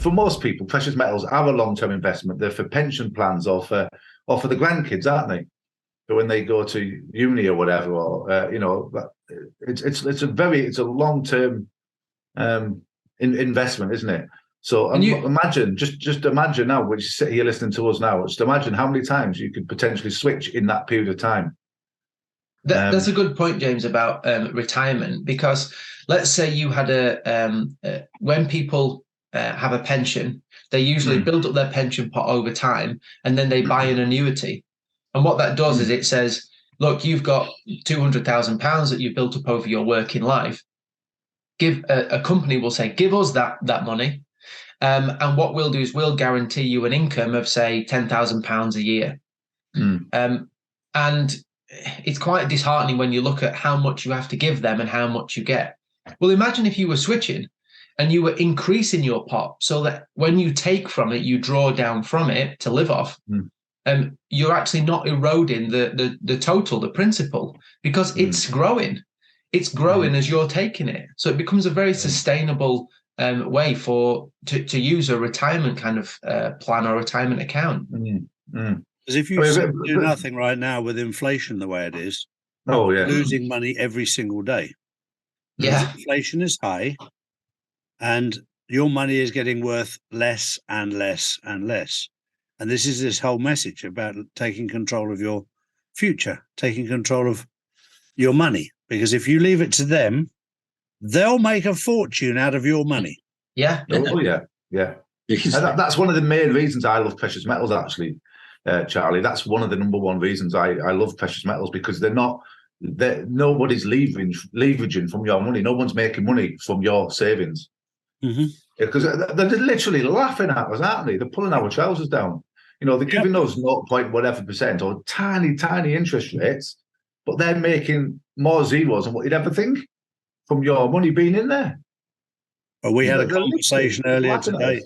for most people, precious metals are a long-term investment. They're for pension plans or for the grandkids, aren't they? But when they go to uni or whatever, or it's a long-term investment, isn't it? So imagine, just imagine now, which you sit here listening to us now, just imagine how many times you could potentially switch in that period of time. That's a good point, James, about retirement, because let's say you had when people have a pension, they usually build up their pension pot over time, and then they buy an annuity. And what that does is it says, look, you've got £200,000 that you've built up over your working life. Give a company will say, give us that money. And what we'll do is we'll guarantee you an income of, say, £10,000 a year. And it's quite disheartening when you look at how much you have to give them and how much you get. Well, imagine if you were switching and you were increasing your pot so that when you take from it, you draw down from it to live off. You're actually not eroding the total, the principal, because it's growing. It's growing as you're taking it. So it becomes a very sustainable way to use a retirement kind of plan or retirement account. Because if you do nothing right now with inflation the way it is, losing money every single day. Yeah, inflation is high, and your money is getting worth less and less and less. And this is this whole message about taking control of your future, taking control of your money. Because if you leave it to them, they'll make a fortune out of your money. Yeah. That's one of the main reasons I love precious metals, actually, Charlie. That's one of the number one reasons I love precious metals, because nobody's leveraging from your money. No one's making money from your savings. Because they're literally laughing at us, aren't they? They're pulling our trousers down. They're giving us 0.whatever% or tiny, tiny interest rates, but they're making more zeros than what you'd ever think from your money being in there. Well, we had a conversation earlier today.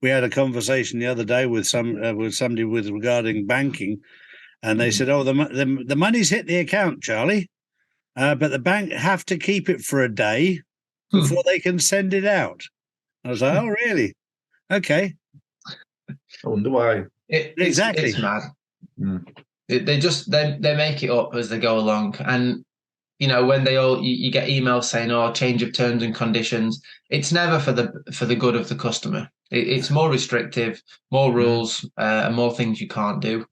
We had a conversation the other day with somebody regarding banking, and they said, "Oh, the money's hit the account, Charlie, but the bank have to keep it for a day before they can send it out." I was like, "Oh, really? Okay." I wonder why. Exactly. It's mad. They make it up as they go along, and when you get emails saying, "Oh, change of terms and conditions," it's never for the good of the customer. It's more restrictive, more rules, and more things you can't do.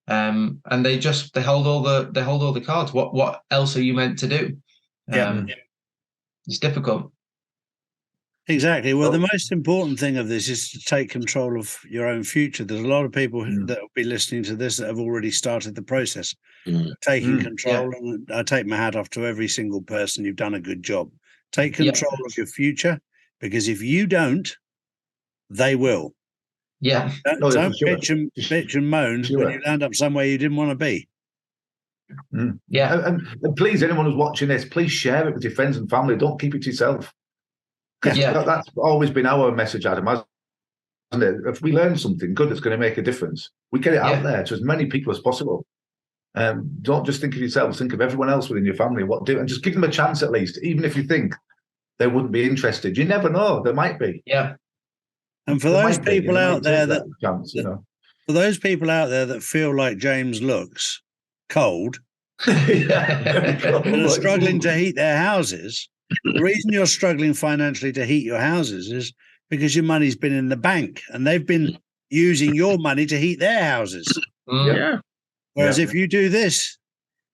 And they hold all the cards. What else are you meant to do? It's difficult. Exactly. Well, the most important thing of this is to take control of your own future. There's a lot of people that will be listening to this that have already started the process of taking control. And I take my hat off to every single person. You've done a good job. Take control of your future, because if you don't, they will. Yeah. Don't bitch and moan when you land up somewhere you didn't want to be. Yeah. And please, anyone who's watching this, please share it with your friends and family. Don't keep it to yourself. That's always been our message, Adam, hasn't it? If we learn something good that's going to make a difference, we get it out there to as many people as possible. Don't just think of yourselves, think of everyone else within your family, and just give them a chance at least, even if you think they wouldn't be interested. You never know, there might be. Yeah. And for those people out there for those people out there that feel like James looks cold, and are struggling to heat their houses, the reason you're struggling financially to heat your houses is because your money's been in the bank and they've been using your money to heat their houses. Whereas if you do this,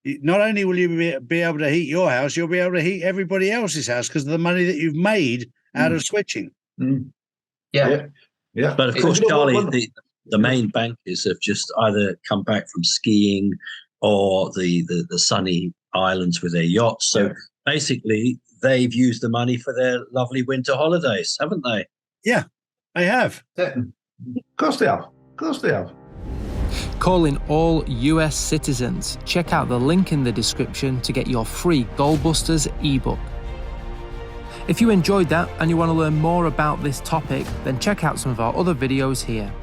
not only will you be able to heat your house, you'll be able to heat everybody else's house because of the money that you've made out of switching. Yeah. But of course, Charlie, the main bankers have just either come back from skiing or the sunny islands with their yachts. So basically, they've used the money for their lovely winter holidays, haven't they? Yeah, they have. Of course they have. Calling all US citizens. Check out the link in the description to get your free Goldbusters ebook. If you enjoyed that and you want to learn more about this topic, then check out some of our other videos here.